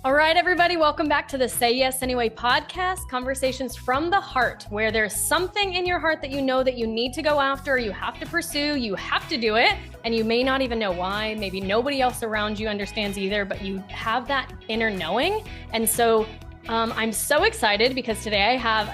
All right, everybody, welcome back to the Say Yes Anyway podcast, conversations from the heart, where there's something in your heart that you know that you need to go after, you have to pursue, you have to do it, and you may not even know why. Maybe nobody else around you understands either, but you have that inner knowing. And so I'm so excited because today I have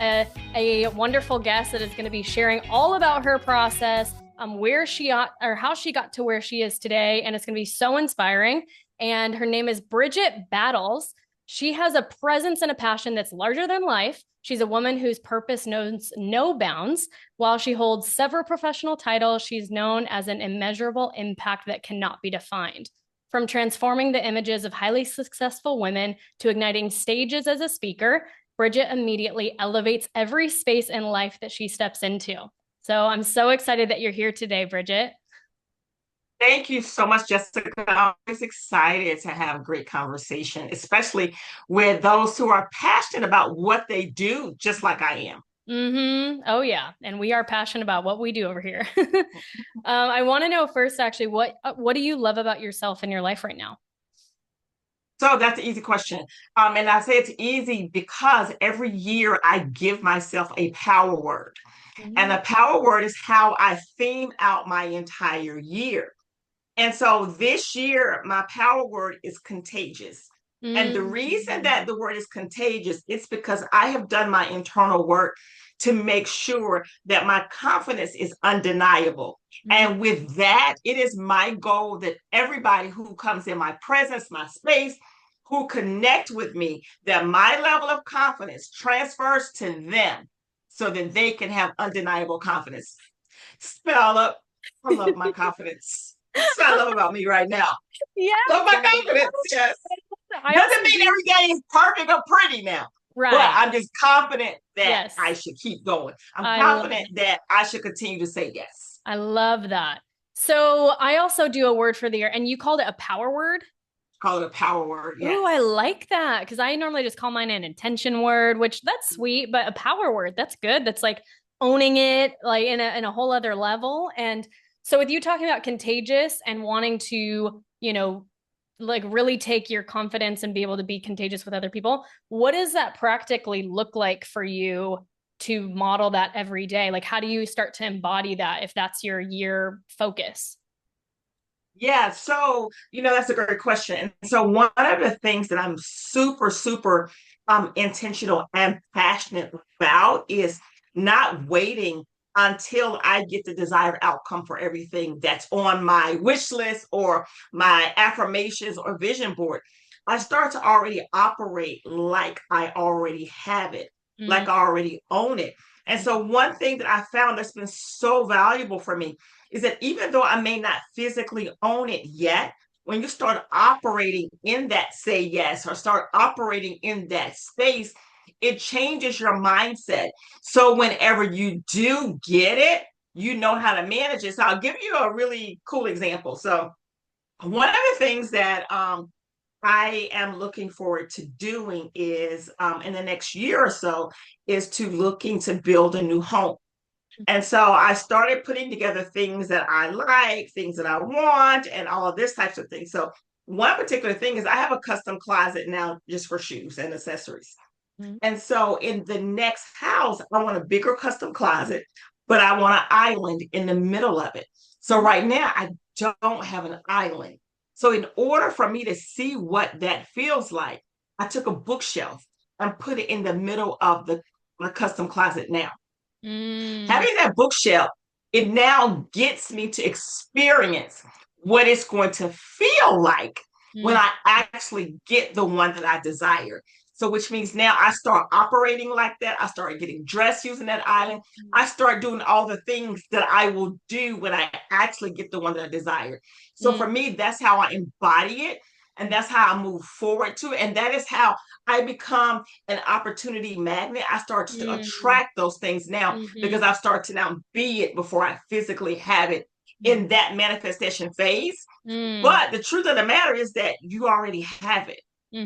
a wonderful guest that is going to be sharing all about her process, where she got or how she got to where she is today. And it's going to be so inspiring. And her name is Bridgett Battles. She has a presence and a passion that's larger than life. She's a woman whose purpose knows no bounds. While she holds several professional titles, she's known as an immeasurable impact that cannot be defined. From transforming the images of highly successful women to igniting stages as a speaker, Bridgett immediately elevates every space in life that she steps into. So I'm so excited that you're here today, Bridgett. Thank you so much, Jessica. I'm always excited to have a great conversation, especially with those who are passionate about what they do, just like I am. Oh yeah, and we are passionate about what we do over here. I want to know first, actually, what do you love about yourself in your life right now? So that's an easy question. And I say it's easy because every year I give myself a power word. And the power word is how I theme out my entire year. And so this year, my power word is contagious. And the reason that the word is contagious, it's because I have done my internal work to make sure that my confidence is undeniable. And with that, it is my goal that everybody who comes in my presence, my space, who connect with me, that my level of confidence transfers to them so that they can have undeniable confidence. Spell up. I love my confidence. That's what I love about me right now. Yeah. Love my confidence. Yes. Doesn't mean every day is perfect or pretty now. Right. But I'm just confident that Yes. I should keep going. I'm confident that I should continue to say yes. I love that. So I also do a word for the year, and you called it a power word. Call it a power word. Yes. Oh, I like that because I normally just call mine an intention word, which that's sweet, but a power word, that's good. That's like owning it like in a whole other level. And so with you talking about contagious and wanting to, like really take your confidence and be able to be contagious with other people, what does that practically look like for you to model that every day? Like, how do you start to embody that if that's your year focus? Yeah, so that's a great question. And so one of the things that I'm super, super intentional and passionate about is not waiting until I get the desired outcome for everything that's on my wish list or my affirmations or vision board. I start to already operate like I already have it, like I already own it. And so one thing that I found that's been so valuable for me is that even though I may not physically own it yet, when you start operating in that say yes or start operating in that space, it changes your mindset. So whenever you do get it, you know how to manage it. So I'll give you a really cool example. So one of the things that I am looking forward to doing is in the next year or so is to looking to build a new home. And so I started putting together things that I like, things that I want, and all of this types of things. So one particular thing is I have a custom closet now just for shoes and accessories. And so in the next house, I want a bigger custom closet, but I want an island in the middle of it. So right now I don't have an island. So in order for me to see what that feels like, I took a bookshelf and put it in the middle of the custom closet now. Having that bookshelf, it now gets me to experience what it's going to feel like when I actually get the one that I desire. So, which means now I start operating like that. I start getting dressed using that island. I start doing all the things that I will do when I actually get the one that I desire. So, for me, that's how I embody it. And that's how I move forward to it. And that is how I become an opportunity magnet. I start to attract those things now because I start to now be it before I physically have it in that manifestation phase. But the truth of the matter is that you already have it.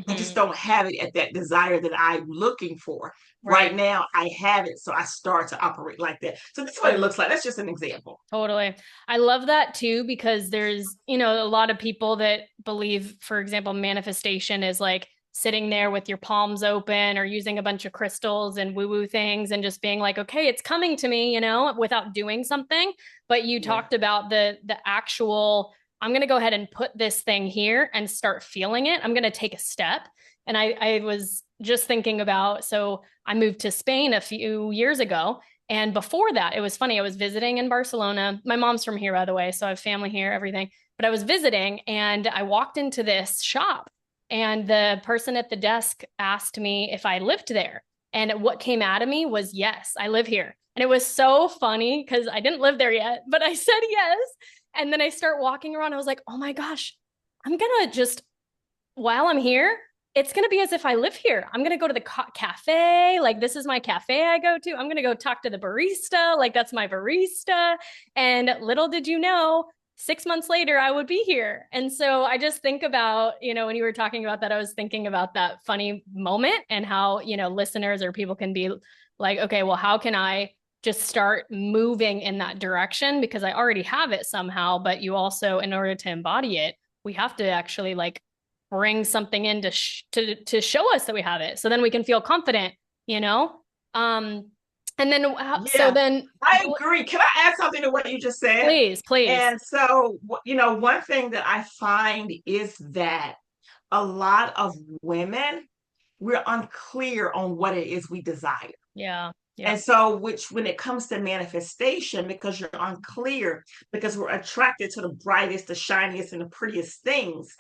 I just don't have it at that desire that I'm looking for. Right now, I have it. So I start to operate like that. So that's what it looks like. That's just an example. Totally. I love that too, because there's, a lot of people that believe, for example, manifestation is like sitting there with your palms open or using a bunch of crystals and woo-woo things and just being like, okay, it's coming to me, without doing something. But you talked about the actual, I'm going to go ahead and put this thing here and start feeling it. I'm going to take a step. And I was just thinking about, so I moved to Spain a few years ago. And before that, it was funny. I was visiting in Barcelona. My mom's from here, by the way, so I have family here, everything. But I was visiting and I walked into this shop and the person at the desk asked me if I lived there. And what came out of me was, yes, I live here. And it was so funny because I didn't live there yet, but I said yes. And then I start walking around. I was like, oh my gosh, I'm going to just, while I'm here, it's going to be as if I live here. I'm going to go to the cafe. Like, this is my cafe I go to. I'm going to go talk to the barista. Like, that's my barista. And little did you know, 6 months later, I would be here. And so I just think about, when you were talking about that, I was thinking about that funny moment and how, listeners or people can be like, okay, well, how can I just start moving in that direction? Because I already have it somehow, but you also, in order to embody it, we have to actually like bring something in to show us that we have it. So then we can feel confident, and then, so then I agree. Can I add something to what you just said? Please. And so, one thing that I find is that a lot of women, we're unclear on what it is we desire. Yeah. And so, when it comes to manifestation, because you're unclear, because we're attracted to the brightest, the shiniest, and the prettiest things,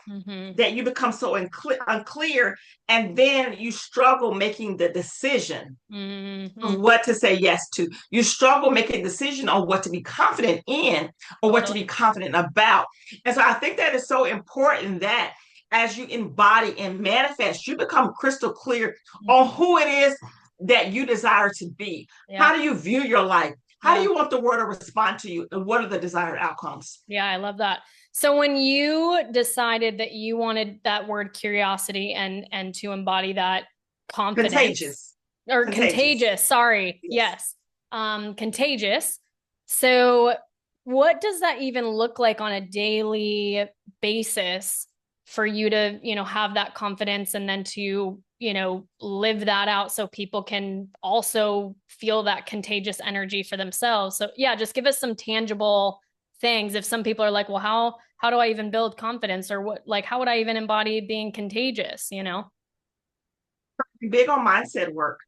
that you become so unclear, and then you struggle making the decision of what to say yes to. You struggle making a decision on what to be confident in or what to be confident about. And so I think that is so important that as you embody and manifest, you become crystal clear on who it is that you desire to be. How do you view your life? How do you want the world to respond to you? And what are the desired outcomes? Yeah, I love that. So when you decided that you wanted that word curiosity and to embody that confidence, contagious, sorry. Yes. Contagious. So what does that even look like on a daily basis for you to, have that confidence and then to, live that out so people can also feel that contagious energy for themselves? So yeah, just give us some tangible things. If some people are like, well, how do I even build confidence, or what, like, how would I even embody being contagious, Big on mindset work.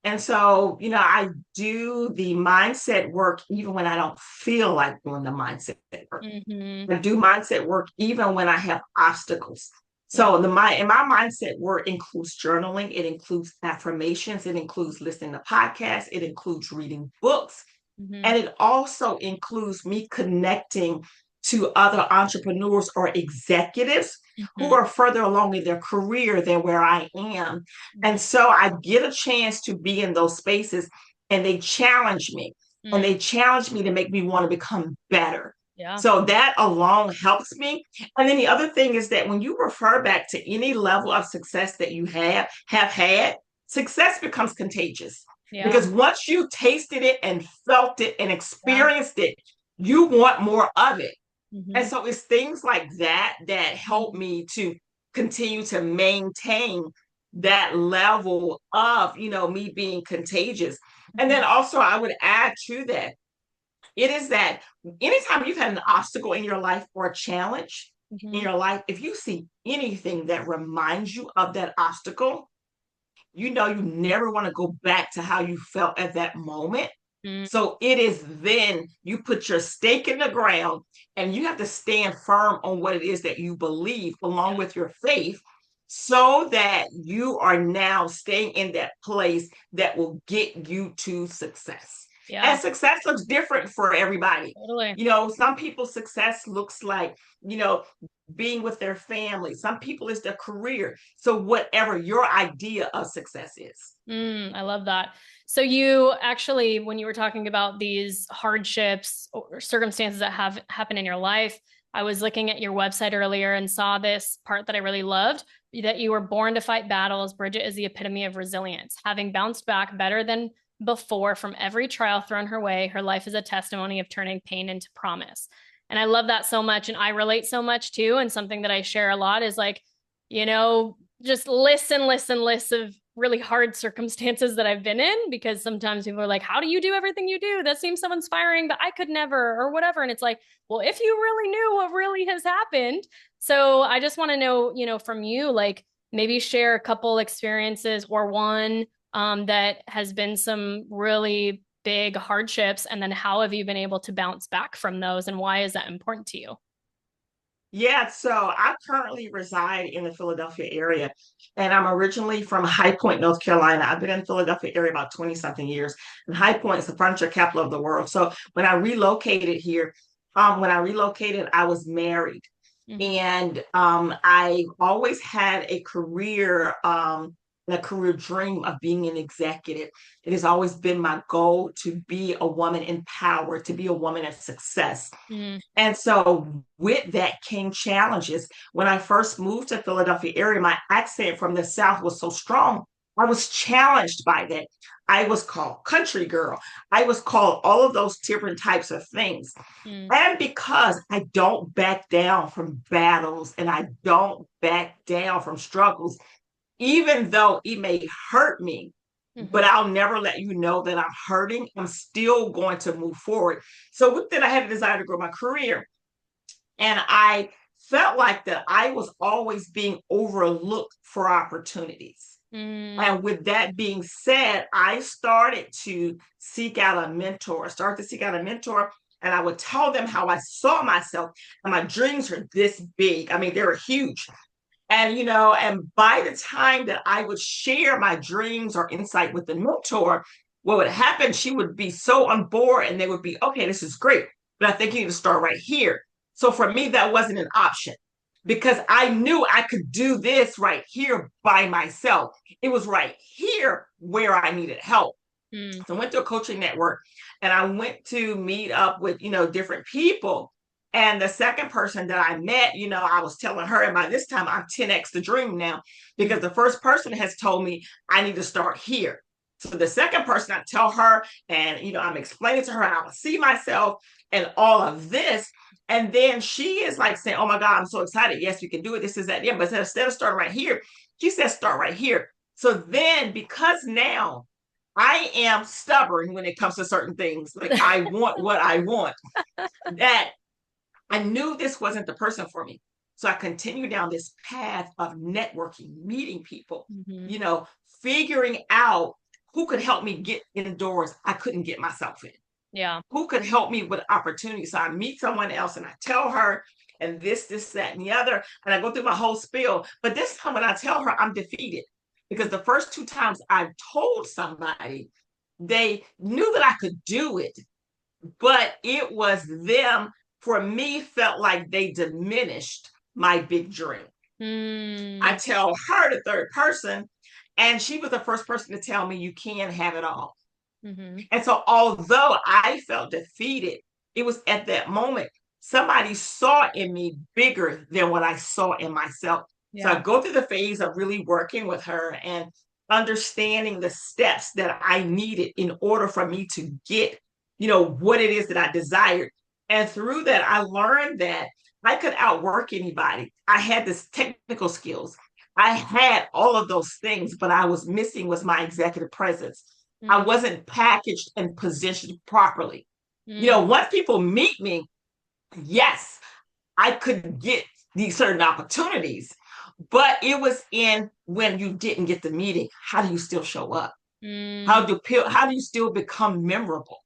And so, I do the mindset work even when I don't feel like doing the mindset work. I do mindset work even when I have obstacles. So my mindset work includes journaling, it includes affirmations, it includes listening to podcasts, it includes reading books, and it also includes me connecting to other entrepreneurs or executives who are further along in their career than where I am. And so I get a chance to be in those spaces, and they challenge me, and they challenge me to make me want to become better. So that alone helps me. And then the other thing is that when you refer back to any level of success that you have had, success becomes contagious. Because once you tasted it and felt it and experienced it, you want more of it. And so it's things like that that help me to continue to maintain that level of, me being contagious. And then also I would add to that, it is that anytime you've had an obstacle in your life or a challenge in your life, if you see anything that reminds you of that obstacle, you never want to go back to how you felt at that moment. So it is then you put your stake in the ground and you have to stand firm on what it is that you believe along with your faith, so that you are now staying in that place that will get you to success. And success looks different for everybody. Some people's success looks like, being with their family. Some people it's their career. So whatever your idea of success is. I love that. So you actually, when you were talking about these hardships or circumstances that have happened in your life, I was looking at your website earlier and saw this part that I really loved, that you were born to fight battles. Bridgett is the epitome of resilience. Having bounced back better than before from every trial thrown her way, her life is a testimony of turning pain into promise. And I love that so much. And I relate so much too. And something that I share a lot is like, just lists and lists and lists of really hard circumstances that I've been in, because sometimes people are like, how do you do everything you do? That seems so inspiring, but I could never, or whatever. And it's like, well, if you really knew what really has happened. So I just want to know, from you, like maybe share a couple experiences or one that has been some really big hardships. And then how have you been able to bounce back from those? And why is that important to you? Yeah, so I currently reside in the Philadelphia area, and I'm originally from High Point, North Carolina. I've been in the Philadelphia area about 20 something years, and High Point is the furniture capital of the world. So when I relocated, I was married, Mm-hmm. and I always had a career dream of being an executive. It has always been my goal to be a woman in power, to be a woman of success. Mm-hmm. And so with that came challenges. When I first moved to Philadelphia area, my accent from the South was so strong. I was challenged by that. I was called country girl. I was called all of those different types of things. And because I don't back down from battles and I don't back down from struggles, even though it may hurt me, Mm-hmm. but I'll never let you know that I'm hurting. I'm still going to move forward. So with that, I had a desire to grow my career. And I felt like that I was always being overlooked for opportunities. Mm-hmm. And with that being said, I started to seek out a mentor. I started to seek out a mentor, and I would tell them how I saw myself. And my dreams are this big. I mean, they were huge. And by the time that I would share my dreams or insight with the mentor, what would happen, she would be so on board and they would be, okay, this is great, but I think you need to start right here. So for me, that wasn't an option because I knew I could do this right here by myself. It was right here where I needed help. So I went to a coaching network and I went to meet up with, different people. And the second person that I met, I was telling her, and by this time I'm 10x the dream now, because the first person has told me I need to start here. So the second person, I tell her, and I'm explaining to her how I see myself and all of this. And then she is like saying, oh my God, I'm so excited. Yes, we can do it. This is that. Yeah. But instead of starting right here, she said, start right here. So then, because now I am stubborn when it comes to certain things, like I want what I want, that I knew this wasn't the person for me. So I continued down this path of networking, meeting people, Mm-hmm. figuring out who could help me get indoors I couldn't get myself in. Yeah. Who could help me with opportunities. So I meet someone else and I tell her, and this, that, and the other, and I go through my whole spiel. But this time when I tell her, I'm defeated because the first two times I've told somebody, they knew that I could do it, but it was them, for me, felt like they diminished my big dream. I Mm. tell her, the third person, and she was the first person to tell me you can have it all. Mm-hmm. And so, although I felt defeated, it was at that moment somebody saw in me bigger than what I saw in myself. So, I Yeah. go through the phase of really working with her and understanding the steps that I needed in order for me to get, what it is that I desired. And through that, I learned that I could outwork anybody. I had this technical skills. I had all of those things, but I was missing was my executive presence. I Mm. wasn't packaged and positioned properly. Mm. Once people meet me, yes, I could get these certain opportunities, but it was in when you didn't get the meeting. How do you still show up? Mm. How do you still become memorable?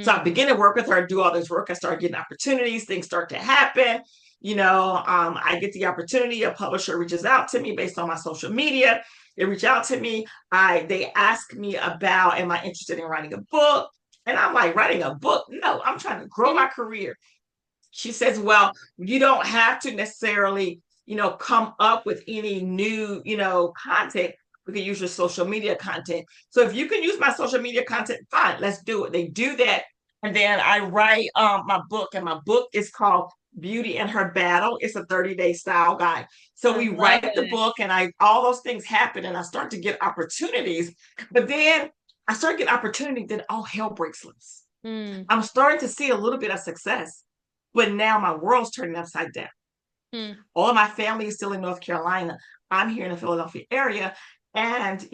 So I Mm. began to work with her, do all this work. I started getting opportunities. Things start to happen. I get the opportunity. A publisher reaches out to me based on my social media. They reach out to me. They ask me about, am I interested in writing a book? And I'm like, writing a book? No, I'm trying to grow my career. She says, well, you don't have to necessarily, come up with any new, content. We can use your social media content. So if you can use my social media content, fine, let's do it. They do that. And then I write my book, and my book is called Beauty and Her Battle. It's a 30-day style guide. So I we love write the it. book, and all those things happen, and I start to get opportunities. But then I start getting opportunity, then all hell breaks loose. Mm. I'm starting to see a little bit of success, but now my world's turning upside down. All of my family is still in North Carolina. I'm here in the Philadelphia area. And,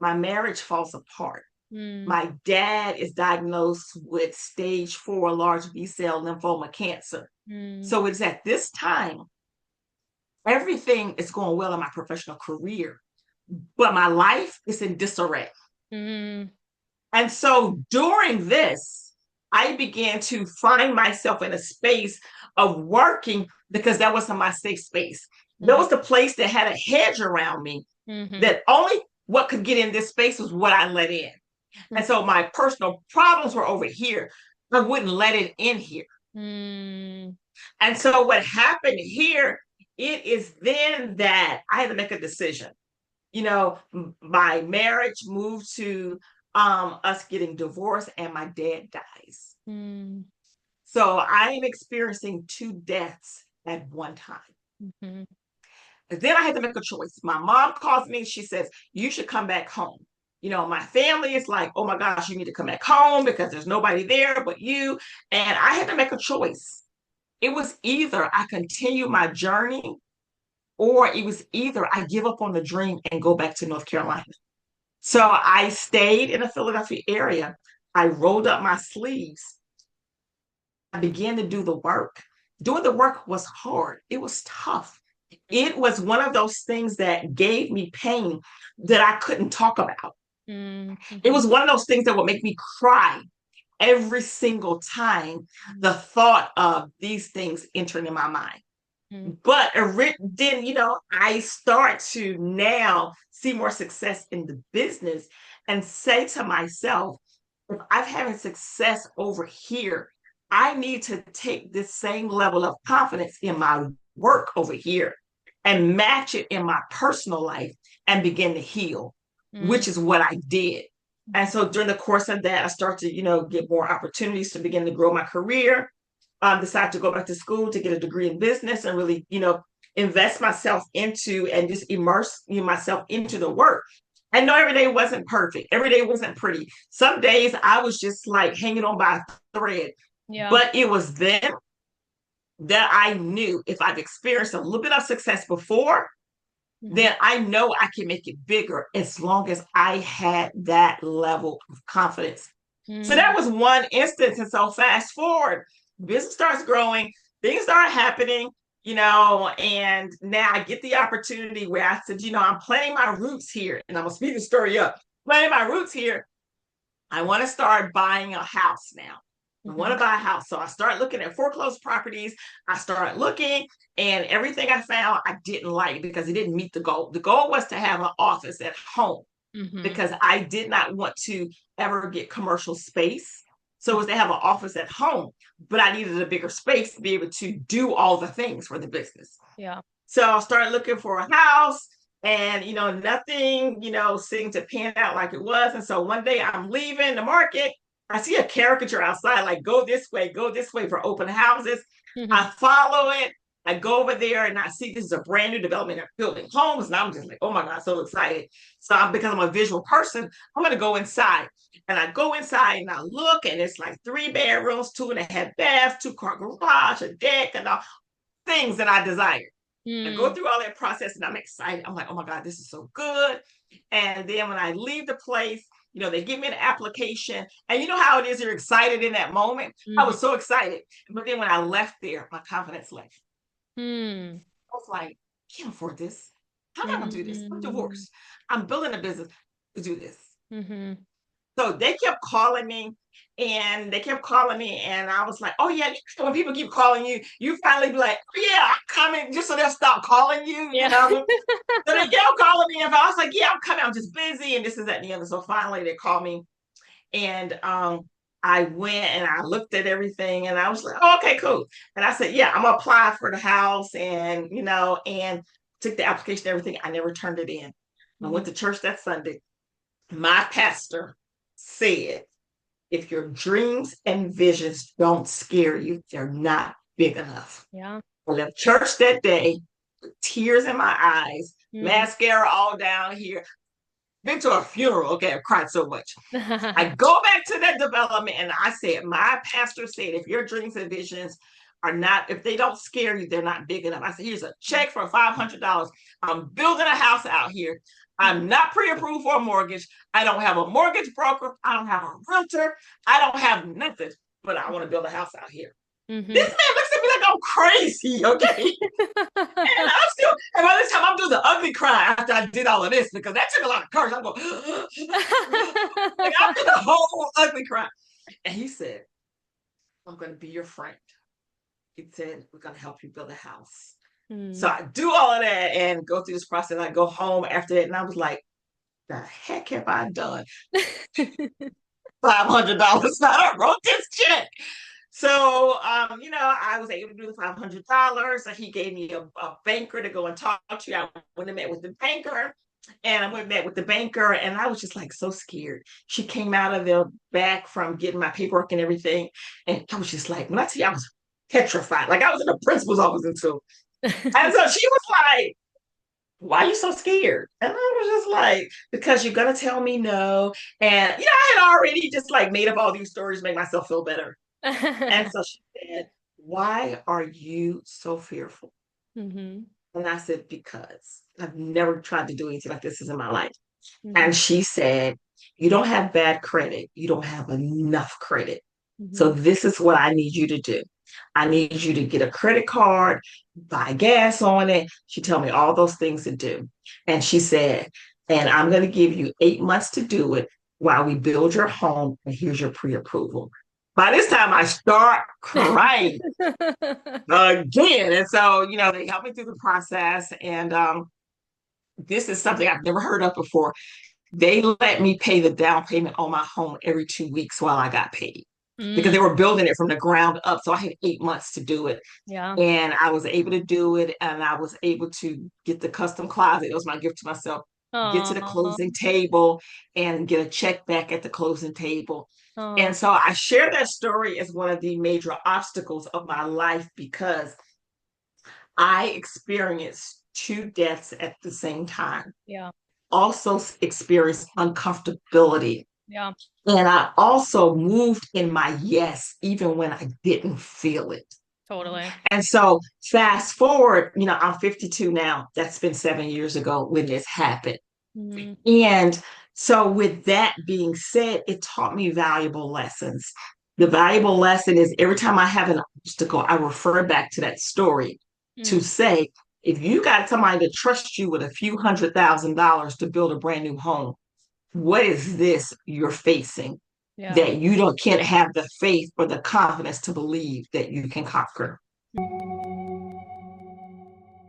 my marriage falls apart. My dad is diagnosed with stage 4 large B-cell lymphoma cancer. So it's at this time, everything is going well in my professional career, but my life is in disarray. And so during this, I began to find myself in a space of working because that wasn't my safe space. That was the place that had a hedge around me, that only what could get in this space was what I let in. And so my personal problems were over here. I wouldn't let it in here. And so what happened here, it is then that I had to make a decision. My marriage moved to us getting divorced, and my dad dies. So I am experiencing 2 deaths at one time. And then I had to make a choice. My mom calls me, she says, you should come back home. My family is like, oh my gosh, you need to come back home because there's nobody there but you. And I had to make a choice. It was either I continue my journey, or it was either I give up on the dream and go back to North Carolina. So I stayed in the Philadelphia area. I rolled up my sleeves. I began to do the work. Doing the work was hard. It was tough. It was one of those things that gave me pain that I couldn't talk about. It was one of those things that would make me cry every single time the thought of these things entering in my mind. But then, I start to now see more success in the business and say to myself, if I'm having success over here, I need to take this same level of confidence in my work over here and match it in my personal life and begin to heal, which is what I did. And so during the course of that, I started to, get more opportunities to begin to grow my career. Decided to go back to school to get a degree in business and really, invest myself into and just immerse myself into the work. I know every day wasn't perfect. Every day wasn't pretty. Some days I was just like hanging on by a thread. Yeah. But it was then that I knew if I've experienced a little bit of success before, then I know I can make it bigger as long as I had that level of confidence. So that was one instance. And so fast forward, business starts growing, things start happening, and now I get the opportunity where I said, I'm planting my roots here, and I'm going to speed the story up. Planting my roots here, I want to start buying a house now. I want to buy a house. So I start looking at foreclosed properties. I start looking, and everything I found I didn't like because it didn't meet the goal. The goal was to have an office at home because I did not want to ever get commercial space. So it was to have an office at home, but I needed a bigger space to be able to do all the things for the business. Yeah. So I started looking for a house, and, nothing, seemed to pan out like it was. And so one day I'm leaving the market. I see a caricature outside, like, go this way for open houses. I follow it. I go over there and I see this is a brand new development building homes. And I'm just like, oh my God, so excited. So because I'm a visual person, I'm going to go inside. And I go inside and I look, and it's like 3 bedrooms, 2.5 baths, 2-car garage, a deck, and all things that I desired. I go through all that process and I'm excited. I'm like, oh my God, this is so good. And then when I leave the place, they give me an application, and you know how it is, you're excited in that moment. I was so excited. But then when I left there, my confidence left. I was like, I can't afford this. How am I going to do this? I'm divorced. I'm building a business to do this. So they kept calling me, and I was like, oh yeah, when people keep calling you, you finally be like, oh, yeah, I'm coming, just so they'll stop calling you. So they kept calling me, and I was like, yeah, I'm coming, I'm just busy, and this is that and the other. So finally they called me, and I went and I looked at everything, and I was like, oh, okay, cool. And I said, yeah, I'm gonna apply for the house, and and took the application, everything. I never turned it in. I went to church that Sunday. My pastor said, if your dreams and visions don't scare you, they're not big enough. Yeah. I left church that day with tears in my eyes, mascara all down here. Been to a funeral, okay, I cried so much. I go back to that development, and I said, my pastor said, if your dreams and visions are not, if they don't scare you, they're not big enough. I said, here's a check for $500. I'm building a house out here. I'm not pre-approved for a mortgage. I don't have a mortgage broker. I don't have a realtor. I don't have nothing, but I want to build a house out here. Mm-hmm. This man looks at me like I'm crazy, okay? And I'm still, and by this time I'm doing the ugly cry after I did all of this, because that took a lot of courage. I'm going, like, I'm doing the whole ugly cry. And he said, I'm going to be your friend. He said, we're going to help you build a house. So I do all of that and go through this process. I go home after that, and I was like, the heck have I done? $500. I wrote this check. So, I was able to do the $500. So he gave me a banker to go and talk to. I went and met with the banker. And I went and met with the banker, and I was just like so scared. She came out of there back from getting my paperwork and everything. And I was just like, when I tell you, I was petrified. Like I was in the principal's office and so. And so she was like, why are you so scared? And I was just like, because you're going to tell me no. And, I had already just like made up all these stories to make myself feel better. And so she said, why are you so fearful? Mm-hmm. And I said, because I've never tried to do anything like this in my life. Mm-hmm. And she said, you don't have bad credit. You don't have enough credit. Mm-hmm. So this is what I need you to do. I need you to get a credit card, buy gas on it. She told me all those things to do. And she said, and I'm going to give you 8 months to do it while we build your home. And here's your pre-approval. By this time, I start crying again. And so, they helped me through the process. And this is something I've never heard of before. They let me pay the down payment on my home every 2 weeks while I got paid. Because they were building it from the ground up. So I had 8 months to do it. Yeah. And I was able to do it. And I was able to get the custom closet. It was my gift to myself. Aww. Get to the closing table and get a check back at the closing table. Aww. And so I share that story as one of the major obstacles of my life, because I experienced 2 deaths at the same time. Yeah. Also experienced uncomfortability. Yeah. And I also moved in my yes, even when I didn't feel it. Totally. And so fast forward, I'm 52 now. That's been 7 years ago when this happened. Mm-hmm. And so with that being said, it taught me valuable lessons. The valuable lesson is every time I have an obstacle, I refer back to that story to say, if you got somebody to trust you with a few $100,000 to build a brand new home, what is this you're facing that you can't have the faith or the confidence to believe that you can conquer?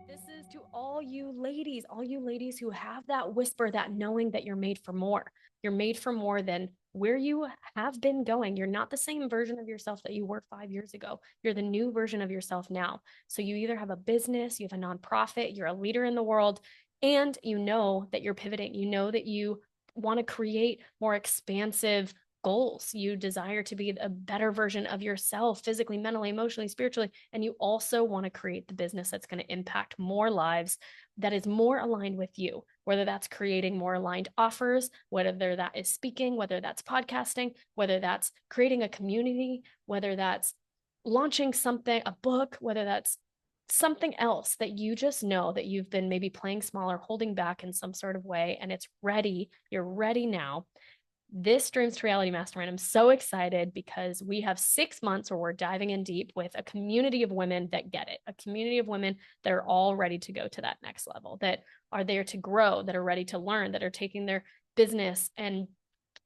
This is to all you ladies who have that whisper, that knowing that you're made for more. You're made for more than where you have been going. You're not the same version of yourself that you were 5 years ago. You're the new version of yourself now. So you either have a business, you have a nonprofit, you're a leader in the world, and you know that you're pivoting. You know that you want to create more expansive goals. You desire to be a better version of yourself, physically, mentally, emotionally, spiritually. And you also want to create the business that's going to impact more lives, that is more aligned with you, whether that's creating more aligned offers, whether that is speaking, whether that's podcasting, whether that's creating a community, whether that's launching something, a book, whether that's something else that you just know that you've been maybe playing small or holding back in some sort of way, and it's ready. You're ready now. This Dreams to Reality Mastermind, I'm so excited because we have 6 months where we're diving in deep with a community of women that get it, a community of women that are all ready to go to that next level, that are there to grow, that are ready to learn, that are taking their business and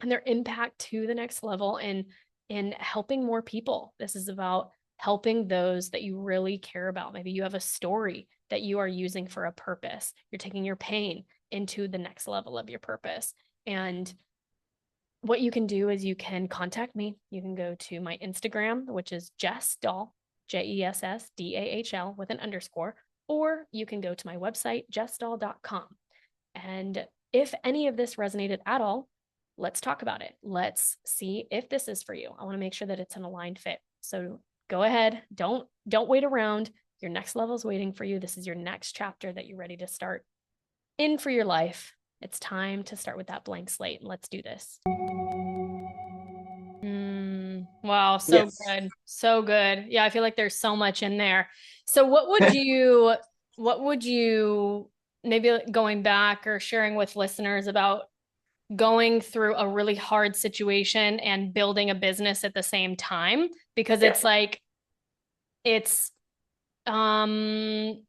their impact to the next level and in helping more people. This is about helping those that you really care about. Maybe you have a story that you are using for a purpose. You're taking your pain into the next level of your purpose. And what you can do is you can contact me. You can go to my Instagram, which is Jess Dahl, JessDahl with an underscore, or you can go to my website, jessdahl.com. And if any of this resonated at all, let's talk about it. Let's see if this is for you. I want to make sure that it's an aligned fit. So go ahead. Don't wait around. Your next level is waiting for you. This is your next chapter that you're ready to start in for your life. It's time to start with that blank slate, and let's do this. Wow. So Yes. good. So good. Yeah. I feel like there's so much in there. So what would you, maybe going back or sharing with listeners about going through a really hard situation and building a business at the same time? Because Yeah. it's like, it's, um,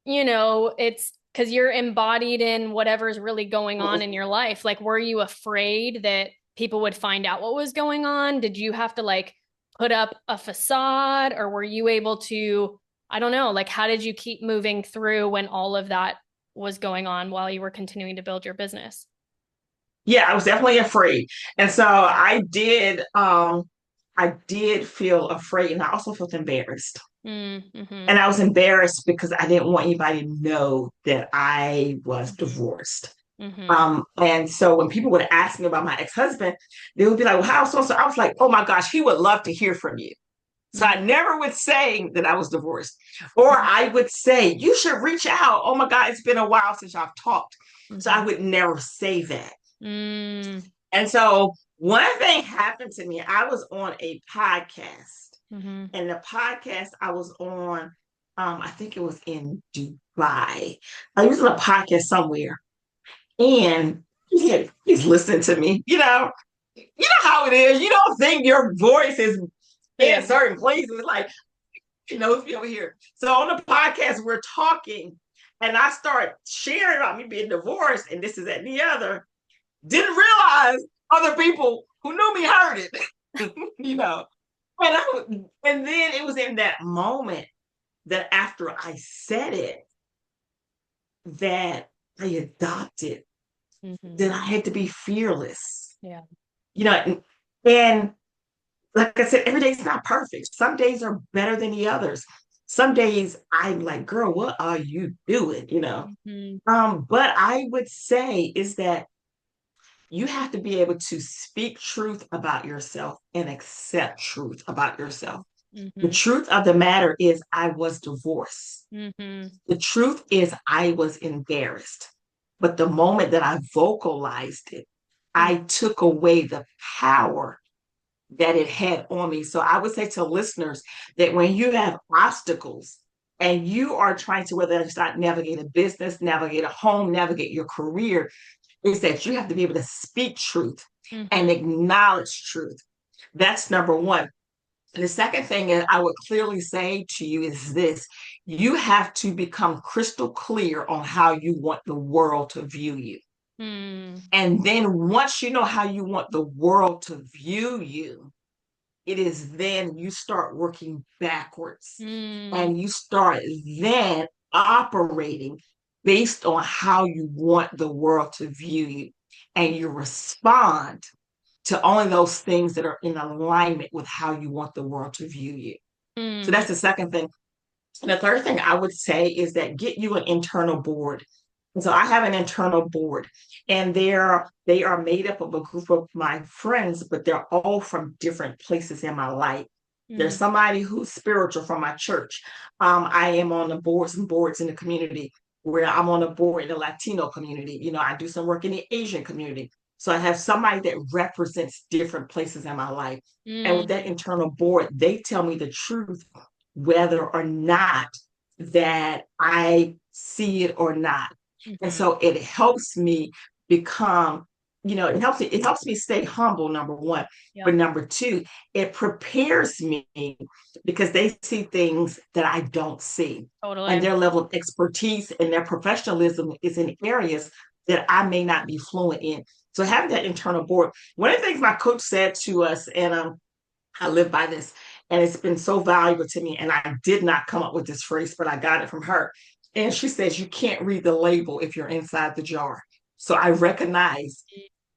it's because you're embodied in whatever's really going on in your life. Like, were you afraid that people would find out what was going on? Did you have to like put up a facade, or were you able to, I don't know, like, how did you keep moving through when all of that was going on while you were continuing to build your business? Yeah, I was definitely afraid. And so I did feel afraid and I also felt embarrassed. Mm-hmm. And I was embarrassed because I didn't want anybody to know that I was Mm-hmm. divorced. Mm-hmm. And so when people would ask me about my ex-husband, they would be like, well, how so? So I was like, oh my gosh, he would love to hear from you. So I never would say that I was divorced. Or I would say, you should reach out. Oh my God, it's been a while since I've talked. So I Mm-hmm. would never say that. Mm-hmm. And so one thing happened to me. I was on a podcast, Mm-hmm. and the podcast I was on, I think it was in Dubai. I was on a podcast somewhere, and he's listening to me. You know how it is. You don't think your voice is in Yeah. certain places, like he knows me over here. So on the podcast, we're talking, and I start sharing about me being divorced, and this is that and the other. Didn't realize other people who knew me heard it, you know. And then it was in that moment that after I said it, that I adopted, Mm-hmm. that I had to be fearless, Yeah. you know. And like I said, every day is not perfect. Some days are better than the others. Some days I'm like, girl, what are you doing? Mm-hmm. But I would say is that you have to be able to speak truth about yourself and accept truth about yourself. The Mm-hmm. truth of the matter is, I was divorced. Mm-hmm. The truth is, I was embarrassed. But the moment that I vocalized it, I took away the power that it had on me. So I would say to listeners that when you have obstacles and you are trying to, whether it's not navigate a business, navigate a home, navigate your career, is that you have to be able to speak truth Mm-hmm. and acknowledge truth. That's number one. And the second thing that I would clearly say to you is this: you have to become crystal clear on how you want the world to view you. Mm-hmm. And then once you know how you want the world to view you, it is then you start working backwards Mm-hmm. and you start then operating based on how you want the world to view you. And you respond to only those things that are in alignment with how you want the world to view you. So Mm-hmm. that's the second thing. And the third thing I would say is that get you an internal board. And so I have an internal board, and they are made up of a group of my friends, but they're all from different places in my life. There's Mm-hmm. somebody who's spiritual from my church. I am on the boards in the community where I'm on a board in the Latino community. I do some work in the Asian community. So I have somebody that represents different places in my life. And with that internal board, they tell me the truth whether or not that I see it or not. And Mm-hmm. so it helps me become, it helps me stay humble, number one. But Yep. number two, it prepares me because they see things that I don't see. And Totally. their level of expertise and their professionalism is in areas that I may not be fluent in. So having that internal board, one of the things my coach said to us, and I live by this, and it's been so valuable to me. And I did not come up with this phrase, but I got it from her. And she says, you can't read the label if you're inside the jar. So I recognize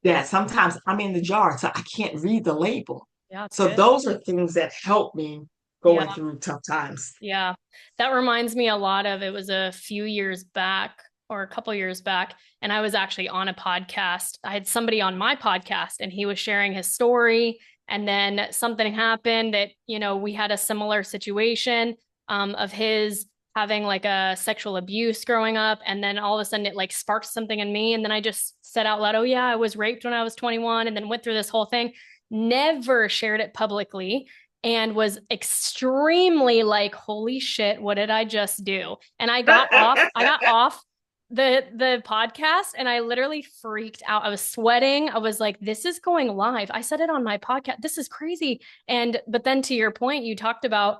that sometimes I'm in the jar, so I can't read the label. Yeah, it's So good. those are things that help me Yeah. going through tough times. Yeah. That reminds me a lot of, it was a few years back or a couple years back, and I was actually on a podcast. I had somebody on my podcast and he was sharing his story. And then something happened that, we had a similar situation of his having like a sexual abuse growing up. And then all of a sudden it like sparked something in me. And then I just said out loud, oh, yeah, I was raped when I was 21, and then went through this whole thing. never shared it publicly, and was extremely like, holy shit, what did I just do? And I got off the podcast and I literally freaked out. I was sweating. I was like, this is going live. I said it on my podcast. This is crazy. But then to your point, you talked about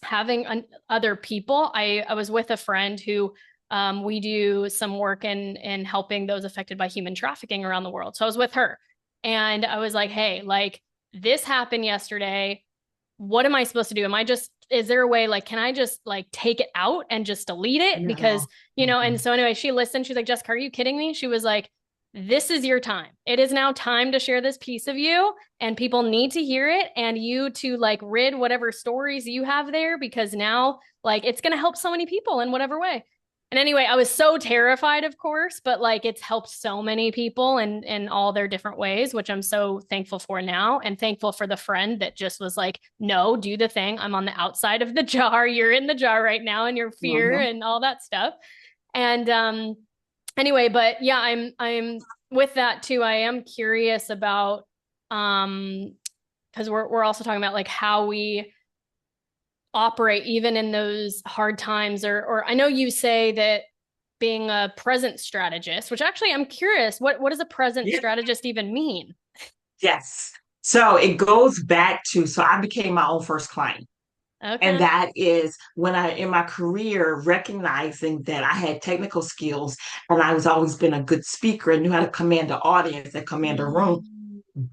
having other people. I was with a friend who we do some work in helping those affected by human trafficking around the world. So I was with her and I was like, hey, like this happened yesterday. What am I supposed to do? Is there a way, like, can I just like take it out and just delete it? Yeah. Because, and so anyway, she listened. She's like, Jessica, are you kidding me? She was like, this is your time. It is now time to share this piece of you, and people need to hear it, and you to like rid whatever stories you have there, because now like it's going to help so many people in whatever way. And anyway, I was so terrified, of course, but like it's helped so many people in all their different ways, which I'm so thankful for now, and thankful for the friend that just was like, no, do the thing. I'm on the outside of the jar. You're in the jar right now, and your fear and all that stuff. And anyway, but yeah, I'm with that too. I am curious about because we're also talking about like how we operate even in those hard times, or I know you say that being a present strategist, which actually I'm curious, what does a present strategist even mean? Yes. So it goes back to, so I became my own first client. Okay. And that is when in my career, recognizing that I had technical skills and I was always been a good speaker and knew how to command an audience and command a room,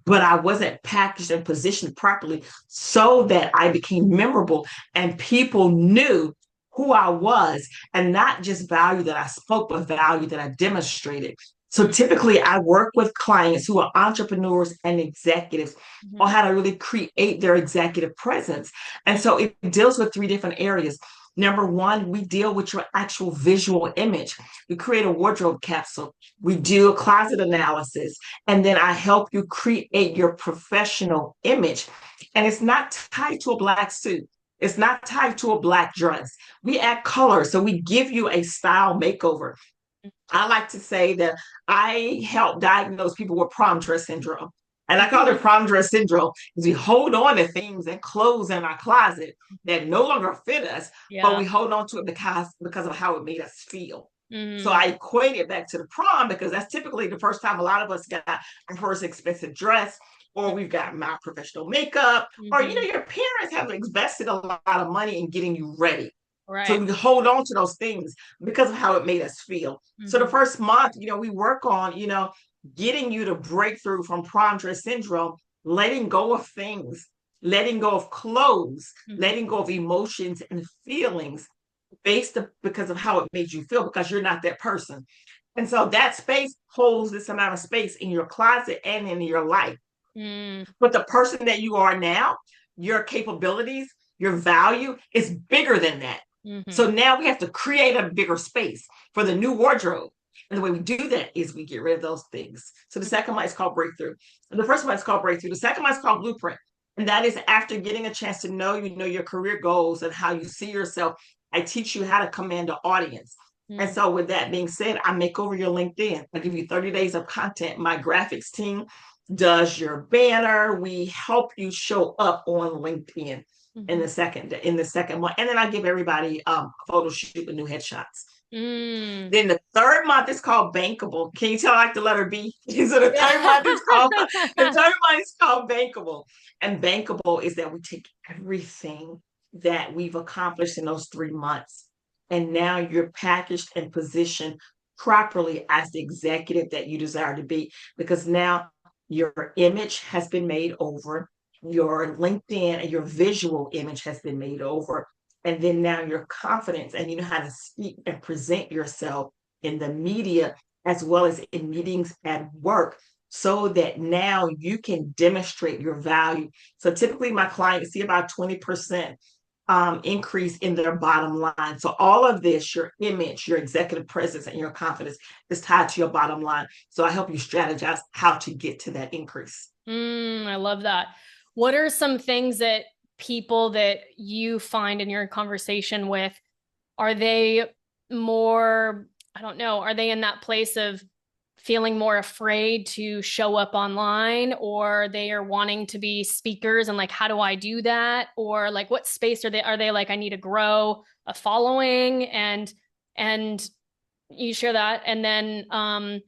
but I wasn't packaged and positioned properly so that I became memorable and people knew who I was, and not just value that I spoke, but value that I demonstrated. So typically I work with clients who are entrepreneurs and executives on how to really create their executive presence. And so it deals with three different areas. Number one, we deal with your actual visual image. We create a wardrobe capsule. We do a closet analysis. And then I help you create your professional image. And it's not tied to a black suit. It's not tied to a black dress. We add color. So we give you a style makeover. I like to say that I help diagnose people with prom dress syndrome. And I call it prom dress syndrome because we hold on to things and clothes in our closet that no longer fit us, but we hold on to it because of how it made us feel. So I equate it back to the prom because that's typically the first time a lot of us got our first expensive dress, or we've got my professional makeup, or your parents have invested a lot of money in getting you ready. Right. So we hold on to those things because of how it made us feel. So the first month, we work on, getting you to break through from prom dress syndrome, letting go of things, letting go of clothes, letting go of emotions and feelings because of how it made you feel, because you're not that person. And so that space holds this amount of space in your closet and in your life. But the person that you are now, your capabilities, your value is bigger than that. So now we have to create a bigger space for the new wardrobe. And the way we do that is we get rid of those things. So the second one is called breakthrough. And the first one is called breakthrough. The second one is called blueprint. And that is after getting a chance to know, your career goals and how you see yourself. I teach you how to command an audience. And so with that being said, I make over your LinkedIn. I give you 30 days of content. My graphics team does your banner. We help you show up on LinkedIn in the second one. And then I give everybody a photo shoot with new headshots. Then the third month is called bankable. Can you tell I like the letter B? So the third month is called bankable. And bankable is that we take everything that we've accomplished in those 3 months, and now you're packaged and positioned properly as the executive that you desire to be, because now your image has been made over, your LinkedIn and your visual image has been made over. And then now your confidence, and you know how to speak and present yourself in the media as well as in meetings at work, so that now you can demonstrate your value. So typically my clients see about 20% increase in their bottom line. So all of this, your image, your executive presence, and your confidence is tied to your bottom line. So I help you strategize how to get to that increase. I love that. What are some things that people that you find in your conversation with, are they more, I don't know, are they in that place of feeling more afraid to show up online, or they are wanting to be speakers and like, how do I do that? Or like, what space are they like, I need to grow a following, and you share that. And then,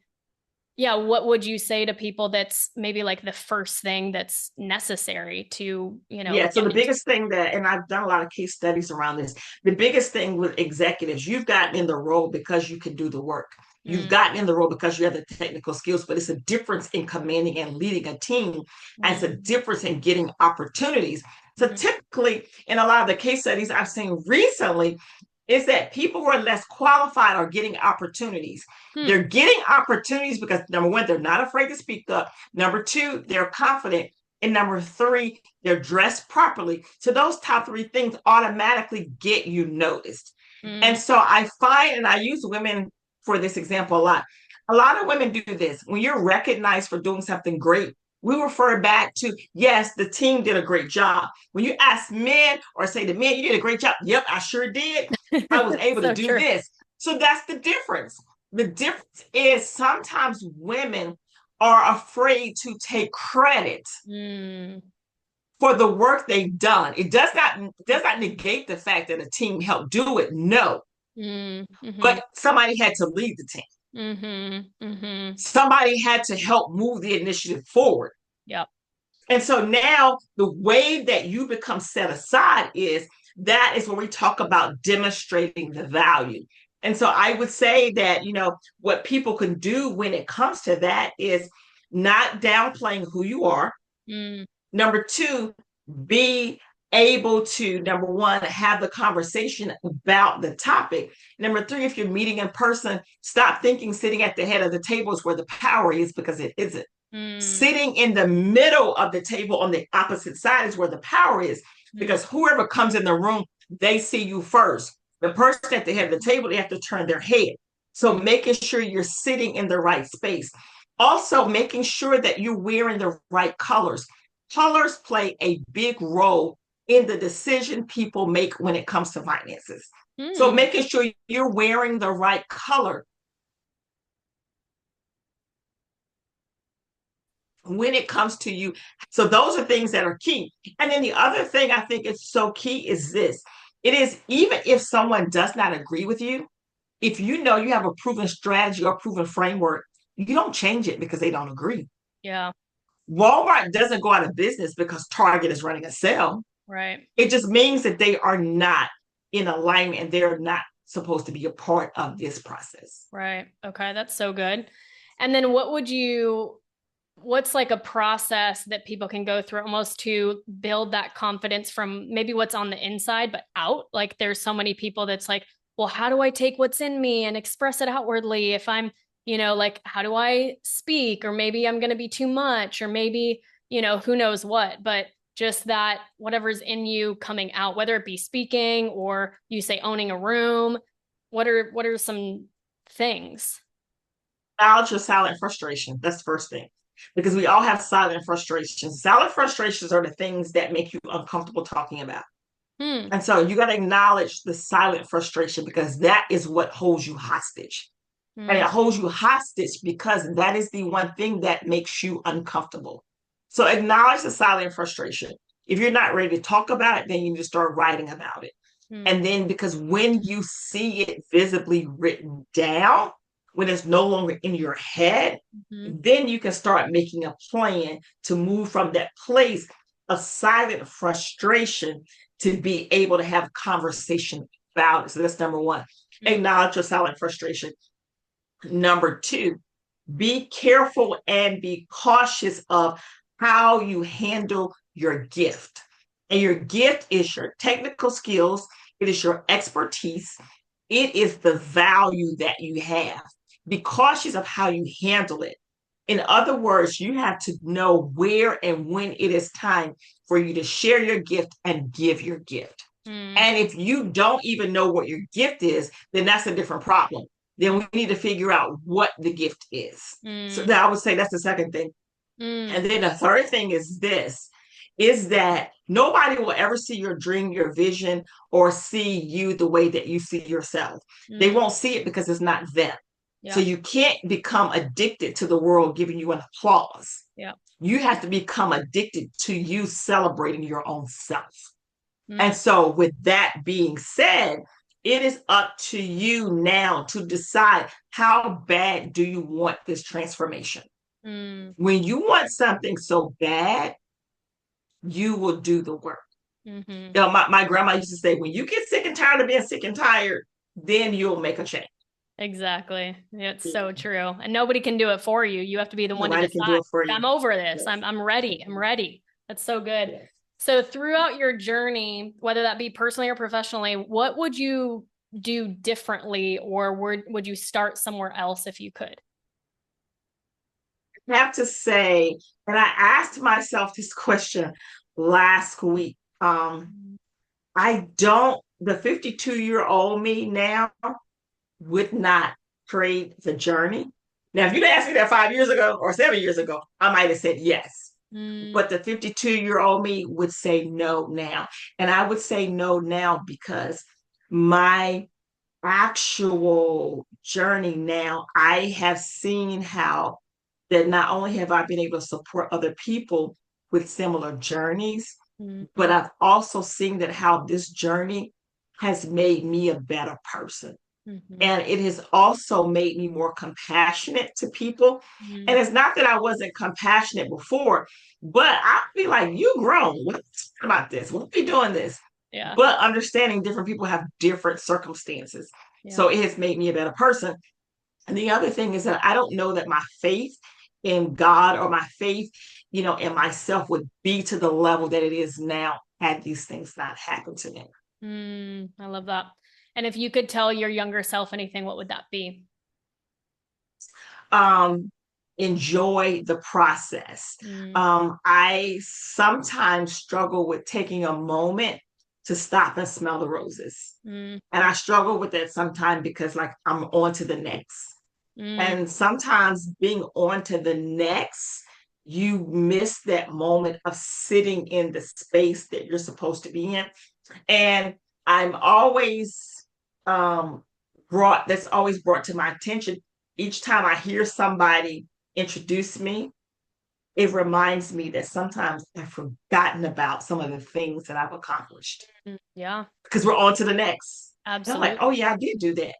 yeah, what would you say to people that's maybe like the first thing that's necessary to, Yeah, so the biggest thing that, and I've done a lot of case studies around this, the biggest thing with executives, you've gotten in the role because you can do the work. You've gotten in the role because you have the technical skills, but it's a difference in commanding and leading a team, and it's a difference in getting opportunities. So typically, in a lot of the case studies I've seen recently, is that people who are less qualified are getting opportunities. They're getting opportunities because number one, they're not afraid to speak up. Number two, they're confident. And number three, they're dressed properly. So those top three things automatically get you noticed. And so I find, and I use women for this example a lot of women do this. When you're recognized for doing something great, we refer back to, yes, the team did a great job. When you ask men or say to men, you did a great job. Yep, I sure did. I was able to do this. So that's the difference. The difference is sometimes women are afraid to take credit for the work they've done. It does not negate the fact that a team helped do it. No. But somebody had to lead the team. Somebody had to help move the initiative forward. Yep. And so now the way that you become set aside is where we talk about demonstrating the value. And so I would say that, what people can do when it comes to that is not downplaying who you are. Number two, be able to, number one, have the conversation about the topic. Number three, if you're meeting in person, stop thinking sitting at the head of the table is where the power is, because it isn't. Sitting in the middle of the table on the opposite side is where the power is, because whoever comes in the room, they see you first. The person at the head of the table, they have to turn their head. So making sure you're sitting in the right space. Also, making sure that you're wearing the right colors. Colors play a big role in the decision people make when it comes to finances. So making sure you're wearing the right color when it comes to you. So those are things that are key. And then the other thing I think is so key is this. It is, even if someone does not agree with you, if you know you have a proven strategy or proven framework, you don't change it because they don't agree. Yeah. Walmart doesn't go out of business because Target is running a sale. Right. It just means that they are not in alignment and they're not supposed to be a part of this process. Right. Okay. That's so good. And then what's like a process that people can go through almost to build that confidence from maybe what's on the inside, but out? Like there's so many people that's like, well, how do I take what's in me and express it outwardly? If I'm, like, how do I speak? Or maybe I'm going to be too much, or maybe, who knows what, but just that whatever's in you coming out, whether it be speaking or you say owning a room, what are some things? Acknowledge your silent frustration. That's the first thing, because we all have silent frustrations. Silent frustrations are the things that make you uncomfortable talking about. And so you got to acknowledge the silent frustration, because that is what holds you hostage. And it holds you hostage because that is the one thing that makes you uncomfortable. So acknowledge the silent frustration. If you're not ready to talk about it, then you need to start writing about it. And then, because when you see it visibly written down, when it's no longer in your head, then you can start making a plan to move from that place of silent frustration to be able to have a conversation about it. So that's number one. Acknowledge your silent frustration. Number two, be careful and be cautious of how you handle your gift. And your gift is your technical skills. It is your expertise. It is the value that you have. Be cautious of how you handle it. In other words, you have to know where and when it is time for you to share your gift and give your gift. And if you don't even know what your gift is, then that's a different problem. Then we need to figure out what the gift is. So that I would say that's the second thing. And then the third thing is this, is that nobody will ever see your dream, your vision, or see you the way that you see yourself. They won't see it because it's not them. So you can't become addicted to the world giving you an applause. Yeah. You have to become addicted to you celebrating your own self. And Mm. so, with that being said, it is up to you now to decide how bad do you want this transformation. Mm. When you want something so bad, you will do the work. Mm-hmm. You know, my grandma used to say, when you get sick and tired of being sick and tired, then you'll make a change. Exactly. It's so true. And nobody can do it for you. You have to be the one to Nobody can do decide. it for you. I'm over this. Yes. I'm ready. I'm ready. That's so good. Yes. So throughout your journey, whether that be personally or professionally, what would you do differently, or would you start somewhere else if you could? I have to say, and I asked myself this question last week. I don't, the 52-year-old me now would not trade the journey. Now, if you'd asked me that 5 years ago or 7 years ago, I might have said yes. Mm. But the 52-year-old me would say no now. And I would say no now because my actual journey now, I have seen how that not only have I been able to support other people with similar journeys, but Mm-hmm. I've also seen that how this journey has made me a better person. Mm-hmm. And it has also made me more compassionate to people. Mm-hmm. And it's not that I wasn't compassionate before, but I'd be like, you grown. What's about this? We'll be doing this. Yeah. But understanding different people have different circumstances. Yeah. So it has made me a better person. And the other thing is that I don't know that my faith in God or my faith, in myself would be to the level that it is now had these things not happened to me. I love that. And if you could tell your younger self anything, what would that be? Um, Enjoy the process. Mm. I sometimes struggle with taking a moment to stop and smell the roses. Mm. And I struggle with that sometimes because, like, I'm on to the next. Mm. And sometimes being on to the next, you miss that moment of sitting in the space that you're supposed to be in. And I'm always that's always brought to my attention. Each time I hear somebody introduce me, it reminds me that sometimes I've forgotten about some of the things that I've accomplished Yeah, because we're on to the next. And I'm like, oh absolutely. yeah, I did do that.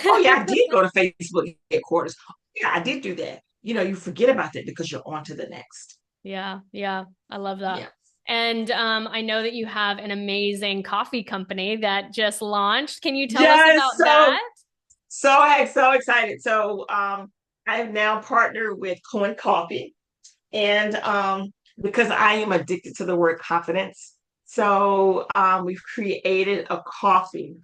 Oh yeah, I did go to Facebook headquarters. Oh, yeah, I did do that. You forget about that because you're on to the next. Yeah, yeah, I love that. Yeah. And I know that you have an amazing coffee company that just launched. Can you tell us Yes. about So that? so excited. So I have now partnered with Coin Coffee. And because I am addicted to the word confidence. So we've created a coffee,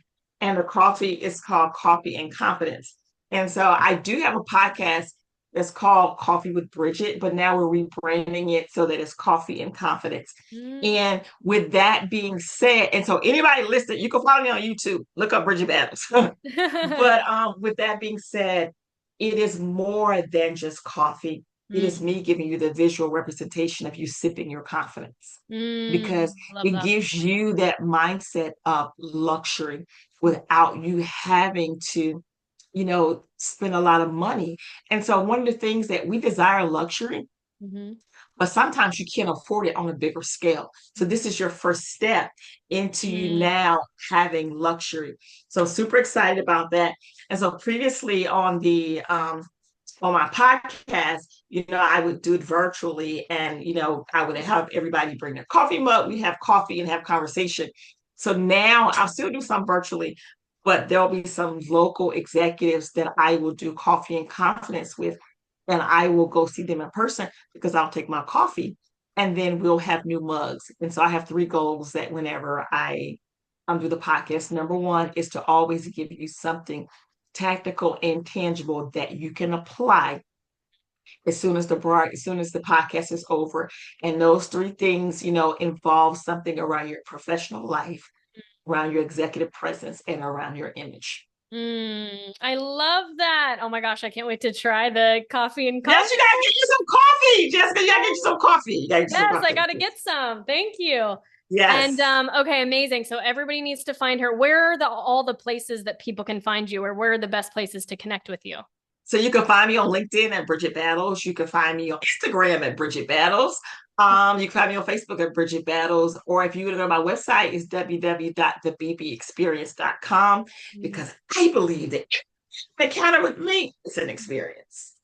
and the coffee is called Coffee and Confidence. And so I do have a podcast that's called Coffee with Bridgett, but now we're rebranding it so that it's Coffee and Confidence. Mm. And with that being said, and so anybody listening, you can follow me on YouTube, look up Bridgett Battles. But with that being said, it is more than just coffee. It is me giving you the visual representation of you sipping your confidence because Love it that. gives you that mindset of luxury without you having to, spend a lot of money. And so, one of the things that we desire luxury, Mm-hmm. but sometimes you can't afford it on a bigger scale. So, this is your first step into you Mm. now having luxury. So, super excited about that. And so, previously on my podcast, I would do it virtually and, I would have everybody bring their coffee mug. We have coffee and have conversation. So now I'll still do some virtually, but there'll be some local executives that I will do coffee and confidence with. And I will go see them in person because I'll take my coffee and then we'll have new mugs. And so I have three goals that whenever I do the podcast. Number one is to always give you something tactical and tangible that you can apply as soon as the podcast is over. And those three things, involve something around your professional life, around your executive presence, and around your image. I love that. Oh my gosh, I can't wait to try the coffee and Yes, confidence. you gotta get you some coffee, Jessica. You gotta get you some coffee. You gotta get you some Yes, I coffee. got to get some. Thank you. And Yes. okay, amazing. So everybody needs to find her. Where are all the places that people can find you, or where are the best places to connect with you? So you can find me on LinkedIn at Bridgett Battles. You can find me on Instagram at Bridgett Battles. You can find me on Facebook at Bridgett Battles. Or if you want to go to my website, it's www.thebbexperience.com, because I believe that encounter with me is an experience.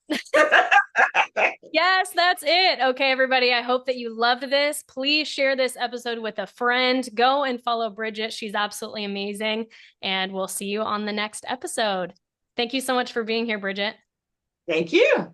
Yes, that's it. Okay, everybody. I hope that you loved this. Please share this episode with a friend. Go and follow Bridgett. She's absolutely amazing. And we'll see you on the next episode. Thank you so much for being here, Bridgett. Thank you.